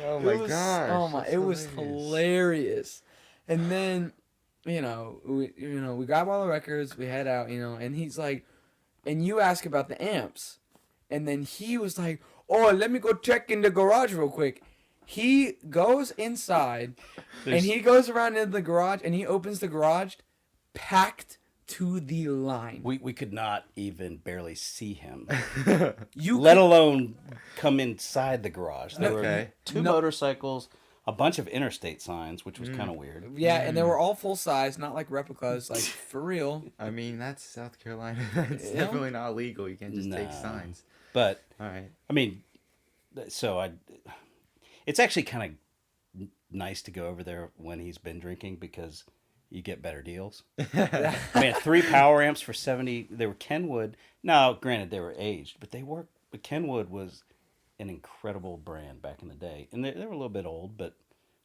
Speaker 1: Oh my
Speaker 2: It was,
Speaker 1: gosh.
Speaker 2: Oh my! It was hilarious. And then, we grab all the records, we head out, and he's like, and you ask about the amps, and then he was like, "Oh, let me go check in the garage real quick." He goes inside, and he goes around in the garage, and he opens the garage, packed to the line.
Speaker 3: We could not even barely see him,
Speaker 2: You
Speaker 3: let alone come inside the garage. There
Speaker 1: Okay.
Speaker 3: were two motorcycles, a bunch of interstate signs, which was kind of weird.
Speaker 2: Yeah, and they were all full size, not like replicas, like for real.
Speaker 1: I mean, that's South Carolina. That's
Speaker 2: Yeah.
Speaker 1: definitely not legal. You can't just take
Speaker 3: No.
Speaker 1: signs.
Speaker 3: But
Speaker 1: All right.
Speaker 3: I mean, it's actually kind of nice to go over there when he's been drinking because you get better deals. I mean, 3 power amps for 70. They were Kenwood. Now, granted, they were aged, but But Kenwood was an incredible brand back in the day, and they were a little bit old, but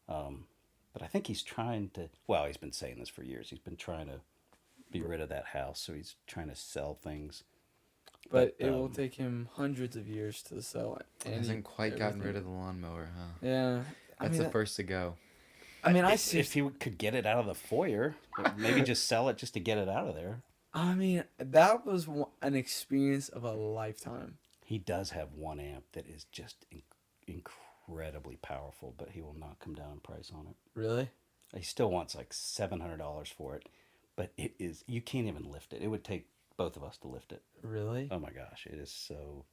Speaker 3: I think he's trying to. Well, he's been saying this for years. He's been trying to be rid of that house, so he's trying to sell things.
Speaker 2: But it will take him hundreds of years to sell it.
Speaker 1: He hasn't quite gotten rid of the lawnmower, huh?
Speaker 2: Yeah.
Speaker 1: That's the first to go.
Speaker 2: I mean,
Speaker 3: if he could get it out of the foyer, maybe just sell it just to get it out of there.
Speaker 2: I mean, that was an experience of a lifetime.
Speaker 3: He does have one amp that is just incredibly powerful, but he will not come down in price on it.
Speaker 2: Really?
Speaker 3: He still wants like $700 for it, but it is, you can't even lift it. It would take both of us to lift it.
Speaker 2: Really?
Speaker 3: Oh my gosh, it is so.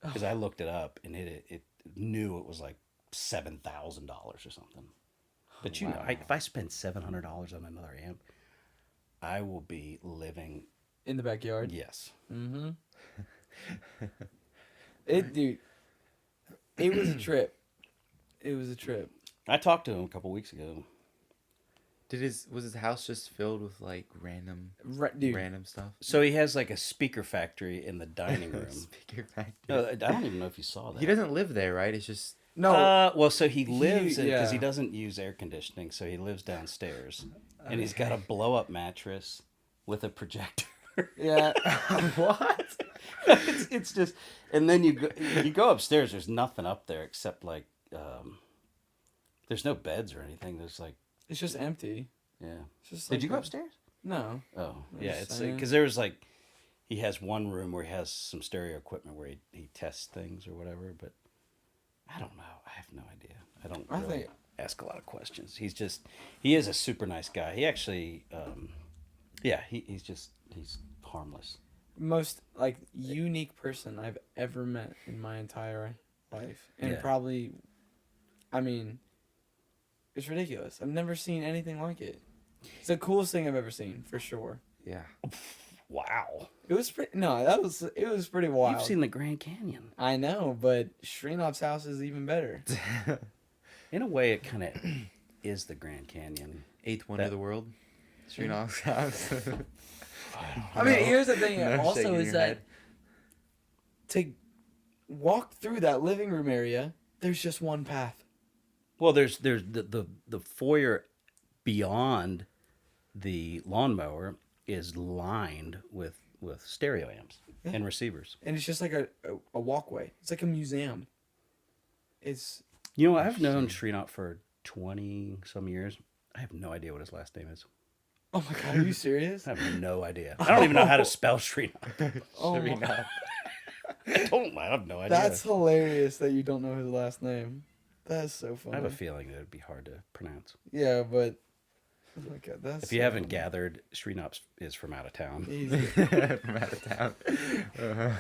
Speaker 3: Because I looked it up and it knew it was like $7,000 or something. But you know, if I spend $700 on another amp, I will be living.
Speaker 2: In the backyard?
Speaker 3: Yes.
Speaker 2: Mm-hmm. Dude, it was a trip. It was a trip.
Speaker 3: I talked to him a couple weeks ago.
Speaker 1: Was his house just filled with like random
Speaker 2: Dude,
Speaker 1: random stuff?
Speaker 3: So he has like a speaker factory in the dining room.
Speaker 1: Speaker factory.
Speaker 3: No, I don't even know if you saw that.
Speaker 1: He doesn't live there, right? It's just
Speaker 2: no.
Speaker 3: Well, so he lives because
Speaker 2: yeah.
Speaker 3: he doesn't use air conditioning, so he lives downstairs, and he's got a blow-up mattress with a projector.
Speaker 2: Yeah.
Speaker 1: what?
Speaker 3: It's just, and then you go upstairs. There's nothing up there except like, there's no beds or anything. There's like,
Speaker 2: It's just empty.
Speaker 3: yeah.
Speaker 2: It's just
Speaker 3: Did
Speaker 2: like
Speaker 3: you go
Speaker 2: a-
Speaker 3: upstairs?
Speaker 2: No.
Speaker 3: Oh,
Speaker 2: I'm
Speaker 3: yeah.
Speaker 2: just
Speaker 3: It's
Speaker 2: saying.
Speaker 3: because there's like, he has one room where he has some stereo equipment where he tests things or whatever. But I don't know. I have no idea. I don't
Speaker 2: I
Speaker 3: really
Speaker 2: think-
Speaker 3: ask a lot of questions. He is a super nice guy. He actually, he's harmless.
Speaker 2: Most like unique person I've ever met in my entire life, and
Speaker 3: Yeah.
Speaker 2: probably, I mean, it's ridiculous. I've never seen anything like it. It's the coolest thing I've ever seen, for sure.
Speaker 1: Yeah.
Speaker 3: Wow.
Speaker 2: It was pretty. No, it was pretty wild.
Speaker 3: You've seen the Grand Canyon.
Speaker 2: I know, but Srinov's house is even better.
Speaker 3: In a way, it kind of is the Grand Canyon.
Speaker 1: Eighth wonder of the world. Srinov's house.
Speaker 2: I mean, here's the thing.
Speaker 1: No
Speaker 2: Also,
Speaker 1: shaking
Speaker 2: is
Speaker 1: your
Speaker 2: that
Speaker 1: head.
Speaker 2: to walk through that living room area, there's just one path.
Speaker 3: Well, there's the foyer beyond the lawnmower is lined with stereo amps and receivers.
Speaker 2: And it's just like a walkway. It's like a museum. It's
Speaker 3: You know, I've known Srinath for 20 some years. I have no idea what his last name is.
Speaker 2: oh my god, are you serious?
Speaker 3: I have no idea. I don't even know how to spell Srinath.
Speaker 2: Oh my-
Speaker 1: Srinath.
Speaker 3: I have no idea.
Speaker 2: That's hilarious that you don't know his last name. That's so
Speaker 3: I
Speaker 2: funny.
Speaker 3: have a feeling that it'd be hard to pronounce.
Speaker 2: Yeah, but oh my god, that's
Speaker 3: If you
Speaker 2: so
Speaker 3: haven't
Speaker 2: funny.
Speaker 3: gathered, Srinath is from out of town.
Speaker 2: He's,
Speaker 1: From out of town.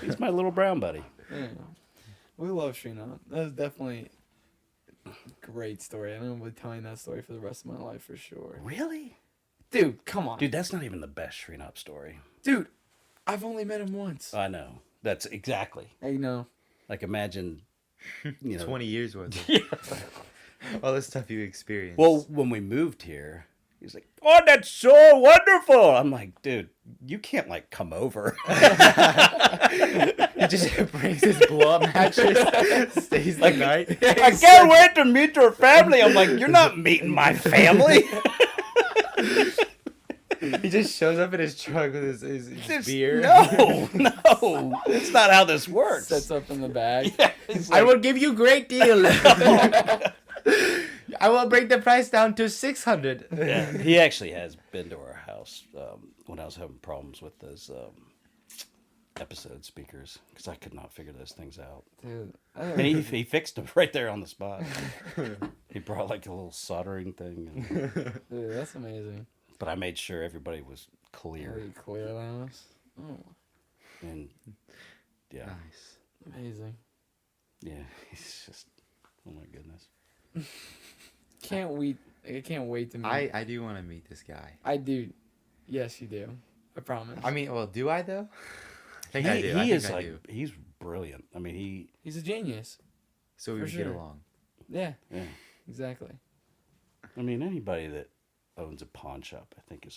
Speaker 3: He's my little brown buddy.
Speaker 2: yeah. We love Srinath. That's definitely a great story. I'm gonna be telling that story for the rest of my life for sure.
Speaker 3: Really?
Speaker 2: Dude, come on.
Speaker 3: Dude, that's not even the best Srinath story.
Speaker 2: Dude, I've only met him once.
Speaker 3: I know. That's exactly.
Speaker 2: I know.
Speaker 3: Like imagine,
Speaker 1: 20 years worth of all the stuff you experienced.
Speaker 3: Well, when we moved here, he's like, "Oh, that's so wonderful." I'm like, "Dude, you can't like come over."
Speaker 1: he just brings his blow-up mattress, stays the night.
Speaker 3: I can't wait to meet your family. I'm like, "You're not meeting my family."
Speaker 1: He just shows up in his truck with his beer.
Speaker 3: No, that's not how this works.
Speaker 2: Sets up in the bag.
Speaker 3: He's
Speaker 1: I
Speaker 3: like,
Speaker 1: will give you great deal. I will bring the price down to 600.
Speaker 3: yeah, he actually has been to our house when I was having problems with those episode speakers because I could not figure those things out.
Speaker 2: Dude,
Speaker 3: And he fixed them right there on the spot. He brought like a little soldering thing,
Speaker 2: dude, that's amazing.
Speaker 3: but I made sure everybody was clear.
Speaker 2: Really clear the house. Oh,
Speaker 3: And yeah,
Speaker 1: Nice.
Speaker 2: amazing.
Speaker 3: yeah, he's just, oh my goodness.
Speaker 2: Can't wait. I can't wait to meet.
Speaker 1: I do want to meet this guy.
Speaker 2: I do. Yes, you do. I promise.
Speaker 1: I mean, well, do I though? I think I do. I
Speaker 3: He
Speaker 1: think
Speaker 3: is
Speaker 1: I
Speaker 3: like,
Speaker 1: do.
Speaker 3: he's brilliant. I mean,
Speaker 2: He's a genius.
Speaker 1: So we
Speaker 2: for
Speaker 1: would get
Speaker 2: sure.
Speaker 1: along.
Speaker 2: Yeah,
Speaker 3: yeah.
Speaker 2: exactly.
Speaker 3: I mean, anybody that owns a pawn shop, I think,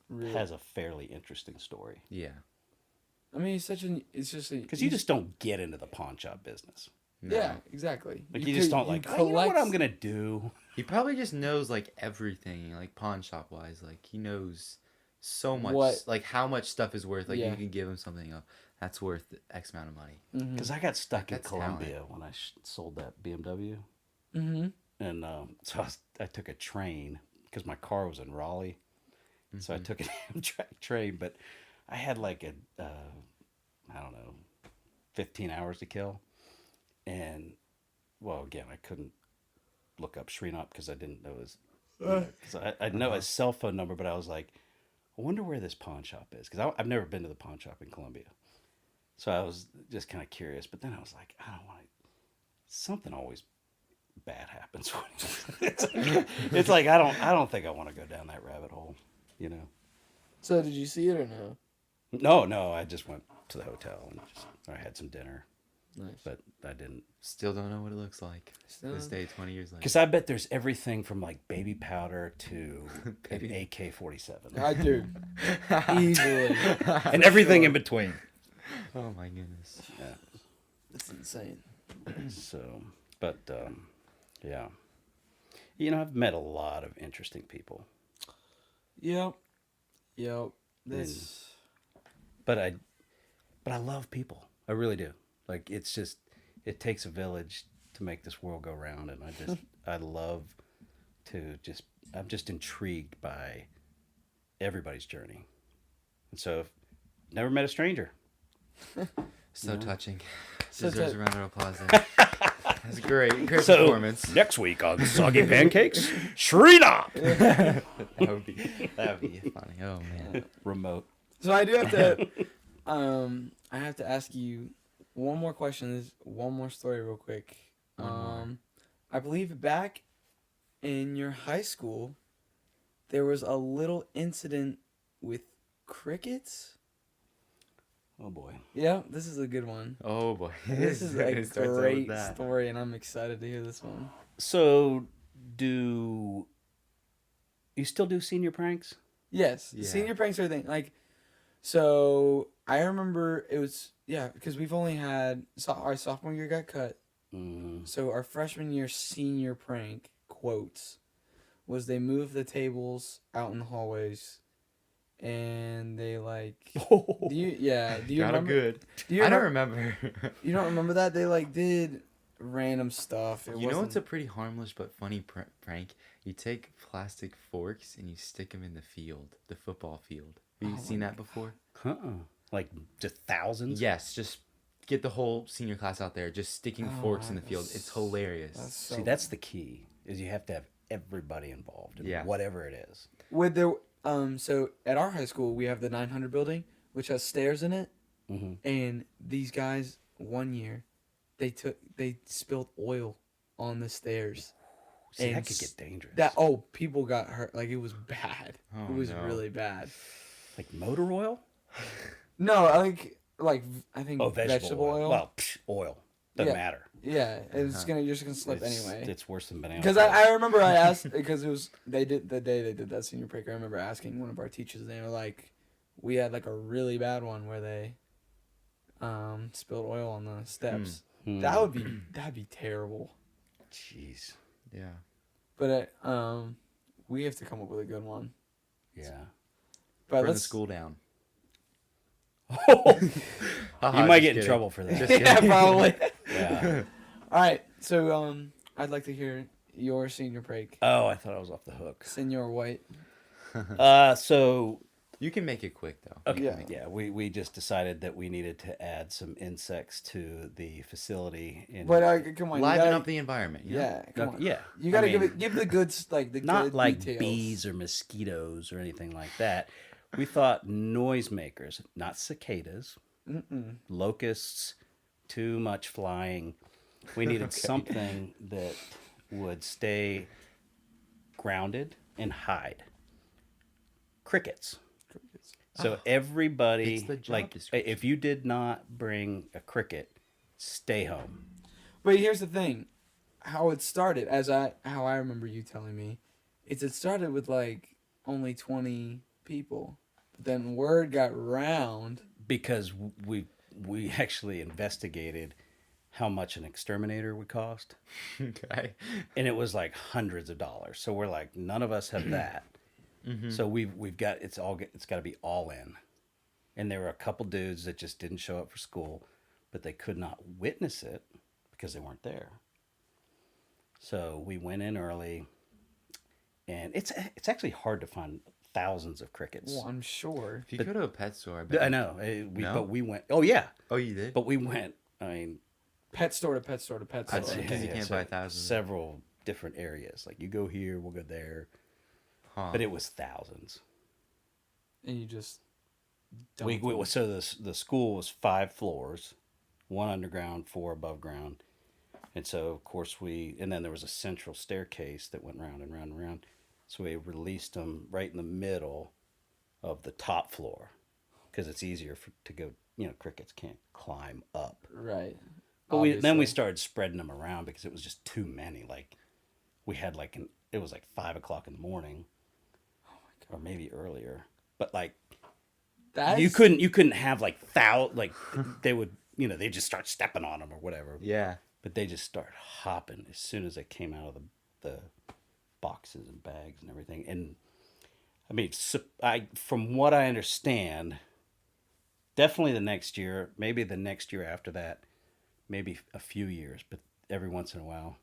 Speaker 2: Really.
Speaker 3: has a fairly interesting story.
Speaker 1: Yeah.
Speaker 2: I mean, he's such an. It's just a.
Speaker 3: Because you just don't get into the pawn shop business.
Speaker 1: No.
Speaker 2: Yeah, exactly.
Speaker 3: Like you just don't like, oh, you know what I'm gonna do.
Speaker 1: He probably just knows like everything, like pawn shop wise. Like he knows so much,
Speaker 2: What-
Speaker 1: like how much stuff is worth. Like
Speaker 2: Yeah.
Speaker 1: you can give him something that's worth X amount of money.
Speaker 3: Because I got stuck in
Speaker 1: That's
Speaker 3: Colombia when I sold that BMW,
Speaker 2: Mm-hmm.
Speaker 3: and so I took a train because my car was in Raleigh, so I took an Amtrak train. But I had like I don't know, 15 hours to kill, and well, again, I couldn't look up Srinath because I didn't know his. Because I know his cell phone number, but I was like, I wonder where this pawn shop is, because I've never been to the pawn shop in Columbia. So I was just kind of curious, but then I was like, I don't want to. Something always bad happens. It's like I don't think I want to go down that rabbit hole, you know.
Speaker 2: So did you see it or no?
Speaker 3: No, I just went to the hotel and I had some dinner,
Speaker 2: Nice.
Speaker 3: but I didn't.
Speaker 1: Still don't know what it looks like.
Speaker 2: Still
Speaker 1: This day, 20 years later.
Speaker 3: Because I bet there's everything from like baby powder to an
Speaker 1: Baby-
Speaker 3: AK-47
Speaker 2: I do. Easily.
Speaker 3: and everything in between.
Speaker 1: Oh my goodness.
Speaker 3: Yeah.
Speaker 2: That's insane.
Speaker 3: So, but yeah, you know, I've met a lot of interesting people,
Speaker 2: Yep. This.
Speaker 3: but I love people. I really do. Like it's just it takes a village to make this world go round, and I love to just I'm just intrigued by everybody's journey, and so never met a stranger.
Speaker 1: So touching.
Speaker 2: So
Speaker 1: Deserves
Speaker 2: tou-
Speaker 1: a round of applause there. That's great performance.
Speaker 3: Next week on Soggy Pancakes, Shrina
Speaker 1: That would be funny. Oh man.
Speaker 3: remote.
Speaker 2: So I do have to. I have to ask you one more question. There's one more story, real quick.
Speaker 1: One more.
Speaker 2: I believe back in your high school, there was a little incident with crickets.
Speaker 3: Oh boy.
Speaker 2: Yeah, this is a good one.
Speaker 1: Oh boy.
Speaker 2: This is a
Speaker 1: It starts out with
Speaker 2: great
Speaker 1: that.
Speaker 2: story, and I'm excited to hear this one.
Speaker 3: So, do you still do senior pranks?
Speaker 2: Yes,
Speaker 1: Yeah.
Speaker 2: senior pranks are a thing. Like, so I remember it was because we've only had our sophomore year got cut.
Speaker 3: Mm.
Speaker 2: So our freshman year senior prank quotes was they moved the tables out in the hallways, and they like do you
Speaker 1: Got 'em
Speaker 2: remember?
Speaker 1: good.
Speaker 2: Do you
Speaker 1: I don't
Speaker 2: remember?
Speaker 1: remember.
Speaker 2: You don't remember that they like did random stuff.
Speaker 1: You know what's a pretty harmless but funny prank? You take plastic forks and you stick them in the field, the football field. Have you
Speaker 2: Oh
Speaker 1: seen
Speaker 2: my
Speaker 1: that before?
Speaker 3: Like just thousands?
Speaker 1: Yes, just get the whole senior class out there, just sticking
Speaker 2: Oh,
Speaker 1: forks in the field. It's hilarious.
Speaker 3: See, that's the key. Is you have to have everybody involved in
Speaker 1: Yeah.
Speaker 3: whatever it is.
Speaker 2: with the so at our high school we have the 900 building which has stairs in it,
Speaker 3: Mm-hmm.
Speaker 2: and these guys one year they spilled oil on the stairs.
Speaker 3: See,
Speaker 2: And
Speaker 3: that could get dangerous.
Speaker 2: People got hurt. Like, it was bad.
Speaker 1: Oh,
Speaker 2: It was
Speaker 1: no.
Speaker 2: really bad.
Speaker 3: Like motor oil?
Speaker 2: No, I think
Speaker 3: Oh, vegetable oil. Well, oil. Doesn't
Speaker 2: Yeah.
Speaker 3: matter.
Speaker 2: Yeah, it's
Speaker 1: Uh-huh.
Speaker 2: you're just gonna slip anyway.
Speaker 3: It's worse than banana.
Speaker 2: Because I remember I asked, because it was they did the day they did that senior prank. I remember asking one of our teachers, and they were like, we had like a really bad one where they spilled oil on the steps.
Speaker 3: Hmm.
Speaker 2: That'd be terrible.
Speaker 3: Jeez.
Speaker 1: Yeah.
Speaker 2: But we have to come up with a good one.
Speaker 3: Yeah.
Speaker 2: But
Speaker 1: Burn the
Speaker 2: let's
Speaker 1: school down.
Speaker 3: You might get in trouble for that.
Speaker 1: Just
Speaker 2: yeah,
Speaker 1: kidding.
Speaker 2: probably.
Speaker 3: Yeah.
Speaker 2: All right, so I'd like to hear your senior prank.
Speaker 3: Oh, I thought I was off the hook.
Speaker 2: Senior White.
Speaker 3: So
Speaker 1: You can make it quick though.
Speaker 3: okay,
Speaker 2: Yeah.
Speaker 3: yeah, we just decided that we needed to add some insects to the facility. In,
Speaker 2: But come on, you
Speaker 1: Liven
Speaker 2: gotta,
Speaker 1: up the environment. You know?
Speaker 2: yeah, come
Speaker 3: Okay,
Speaker 2: on.
Speaker 3: yeah,
Speaker 2: You gotta
Speaker 3: I
Speaker 2: give
Speaker 3: mean,
Speaker 2: it, give the good, the
Speaker 3: not
Speaker 2: good
Speaker 3: like
Speaker 2: details.
Speaker 3: bees or mosquitoes or anything like that. We thought noisemakers, not cicadas, locusts, too much flying. We needed something that would stay grounded and hide. Crickets. So everybody,
Speaker 1: It's the job
Speaker 3: like,
Speaker 1: description.
Speaker 3: if you did not bring a cricket, stay home.
Speaker 2: But here's the thing, how it started, how I remember you telling me, it started with like only 20 people. But then word got round.
Speaker 3: Because we actually investigated how much an exterminator would cost,
Speaker 1: Okay.
Speaker 3: and it was like hundreds of dollars. So we're like, none of us have that. So we've got it's got to be all in. And there were a couple dudes that just didn't show up for school, but they could not witness it because they weren't there. So we went in early, and it's actually hard to find thousands of crickets.
Speaker 2: Well, I'm sure.
Speaker 1: If you go to a pet store, I bet.
Speaker 3: I know.
Speaker 1: No?
Speaker 3: But we went. Oh yeah,
Speaker 1: Oh, you did?
Speaker 3: but we went. I mean,
Speaker 2: Pet store to pet store to pet store.
Speaker 1: I'd say- Because you can't buy thousands.
Speaker 3: Several different areas. Like you go here, we'll go there.
Speaker 1: Huh.
Speaker 3: But it was thousands.
Speaker 2: And you just
Speaker 3: We,
Speaker 2: dump them.
Speaker 3: so the school was 5 floors, 1 underground, 4 above ground, and so of course and then there was a central staircase that went round and round and round. So we released them right in the middle of the top floor because it's easier to go. Crickets can't climb up.
Speaker 2: Right.
Speaker 3: But then we
Speaker 2: Obviously.
Speaker 3: started spreading them around because it was just too many. Like we had it was like 5 o'clock in the morning, or maybe earlier. But like
Speaker 2: That's,
Speaker 3: you couldn't have like they would they just start stepping on them or whatever.
Speaker 1: Yeah.
Speaker 3: But they just start hopping as soon as they came out of the boxes and bags and everything. And I mean, from what I understand, definitely the next year, maybe the next year after that, maybe a few years, but every once in a while,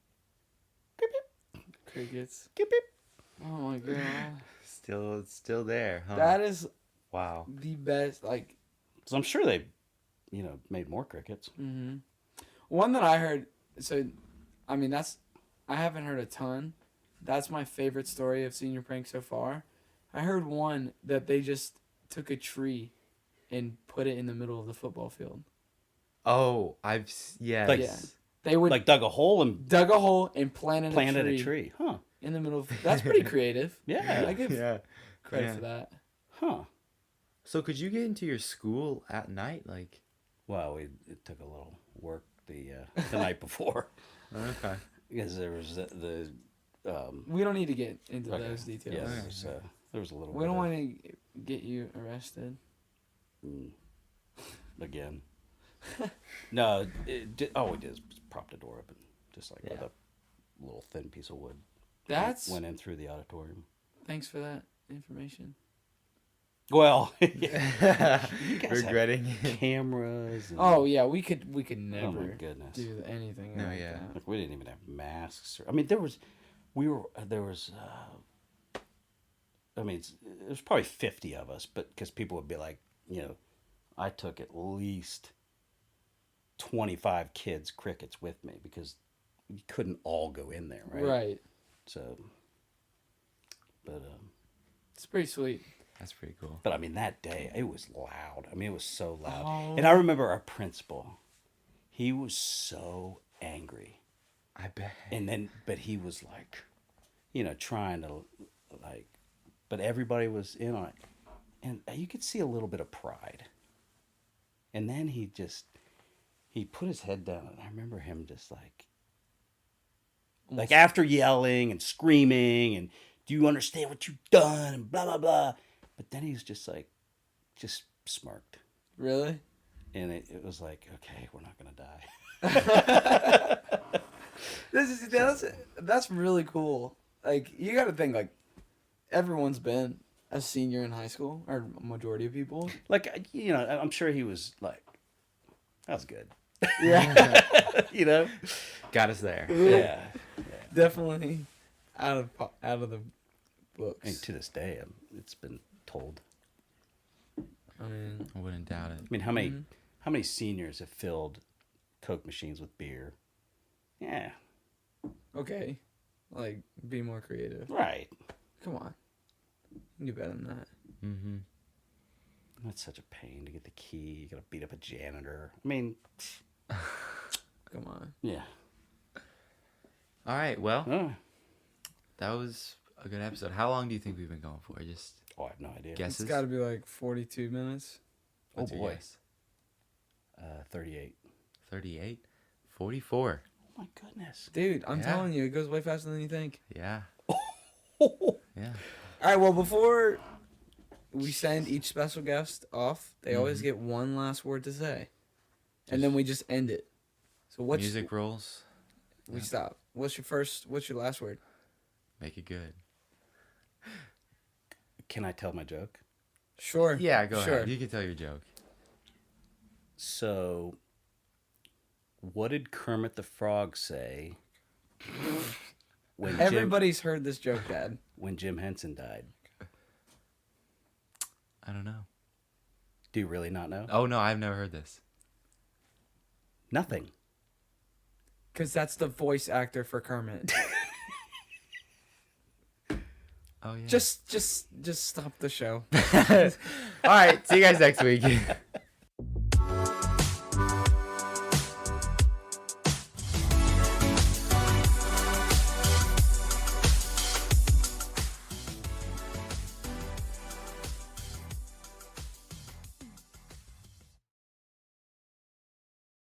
Speaker 2: crickets.
Speaker 3: beep, beep.
Speaker 2: Oh my god.
Speaker 1: It's still there, huh?
Speaker 2: That is
Speaker 1: Wow.
Speaker 2: the best. Like,
Speaker 3: So I'm sure they, made more crickets.
Speaker 2: one that I heard. So, I mean, I haven't heard a ton. That's my favorite story of senior prank so far. I heard one that they just took a tree and put it in the middle of the football field.
Speaker 1: Oh, yes.
Speaker 3: Like-
Speaker 2: Yeah. They would
Speaker 3: Like dug a hole and
Speaker 2: dug a hole and planted
Speaker 3: planted a tree. Huh.
Speaker 2: in the middle of. That's pretty creative.
Speaker 3: Yeah.
Speaker 2: I give
Speaker 1: Yeah.
Speaker 2: credit
Speaker 1: Yeah.
Speaker 2: for that.
Speaker 3: Huh.
Speaker 1: So could you get into your school at night? Like,
Speaker 3: Well, it took a little work the night before
Speaker 1: okay.
Speaker 3: because there was the
Speaker 2: We don't need to get into
Speaker 3: okay.
Speaker 2: those details.
Speaker 3: Yeah,
Speaker 1: Okay.
Speaker 3: there was a little.
Speaker 2: We
Speaker 3: bit
Speaker 2: don't
Speaker 3: of-
Speaker 2: want to get you arrested.
Speaker 3: again. No, all we did is prop the door open, just like with
Speaker 1: Yeah.
Speaker 3: a little thin piece of wood.
Speaker 2: That's
Speaker 3: Went in through the auditorium.
Speaker 2: thanks for that information.
Speaker 3: Well,
Speaker 1: Regretting it.
Speaker 3: cameras. And,
Speaker 2: Oh yeah, we could
Speaker 3: oh my
Speaker 2: never
Speaker 3: goodness!
Speaker 2: do anything.
Speaker 1: No,
Speaker 2: like
Speaker 1: yeah.
Speaker 2: that.
Speaker 3: Like we didn't even have masks. I mean, there was. I mean, it was probably 50 of us, but because people would be like, I took at least 25 kids crickets with me because you couldn't all go in there, right?
Speaker 2: Right.
Speaker 3: So, but
Speaker 2: It's pretty sweet.
Speaker 1: That's pretty cool.
Speaker 3: I mean that day it was loud. I mean it was so loud,
Speaker 2: Oh.
Speaker 3: and I remember our principal. He was so angry,
Speaker 1: I bet.
Speaker 3: but he was like, trying to like, but everybody was in on it, and you could see a little bit of pride. And then he put his head down, and I remember him just like after yelling and screaming and do you understand what you've done and blah blah blah, but then he's just smirked,
Speaker 2: Really?
Speaker 3: and it was like, okay, we're not gonna die.
Speaker 2: That's really cool. Like, you got to think, like, everyone's been a senior in high school, or majority of people.
Speaker 3: Like I'm sure he was like, that was good.
Speaker 2: Yeah.
Speaker 1: Got us there.
Speaker 3: Yeah.
Speaker 2: Definitely out of the books.
Speaker 3: And to this day, it's been told.
Speaker 2: I mean,
Speaker 1: I wouldn't doubt it.
Speaker 3: I mean, how many seniors have filled Coke machines with beer? Yeah,
Speaker 2: okay. Like, be more creative.
Speaker 3: right.
Speaker 2: Come on. You can do better than that.
Speaker 1: Mm-hmm.
Speaker 3: That's such a pain to get the key. You gotta beat up a janitor. I mean,
Speaker 2: Come on.
Speaker 3: yeah.
Speaker 1: All right. Well,
Speaker 3: Oh,
Speaker 1: that was a good episode. How long do you think we've been going for? Just
Speaker 3: I have no idea.
Speaker 1: guesses.
Speaker 2: It's got to be like 42 minutes.
Speaker 1: What's
Speaker 3: Oh,
Speaker 1: your
Speaker 3: boy.
Speaker 1: guess?
Speaker 3: 38.
Speaker 1: 38, 44.
Speaker 3: Oh my goodness.
Speaker 2: Dude, I'm
Speaker 1: Yeah.
Speaker 2: telling you, it goes way faster than you think.
Speaker 1: Yeah. Yeah.
Speaker 2: All right, well, before we send each special guest off, they always get one last word to say. And then we just end it. So what's
Speaker 1: Music rolls.
Speaker 2: we stop. What's your last word?
Speaker 1: Make it good.
Speaker 3: Can I tell my joke?
Speaker 2: Sure.
Speaker 1: Yeah, go
Speaker 2: sure.
Speaker 1: ahead. You can tell your joke.
Speaker 3: So, what did Kermit the Frog say when
Speaker 2: Everybody's heard this joke, Dad.
Speaker 3: when Jim Henson died?
Speaker 1: I don't know.
Speaker 3: Do you really not know?
Speaker 1: Oh no, I've never heard this.
Speaker 3: Nothing.
Speaker 2: Because that's the voice actor for Kermit.
Speaker 1: Oh yeah.
Speaker 2: Just stop the show.
Speaker 1: All right. See you guys next week.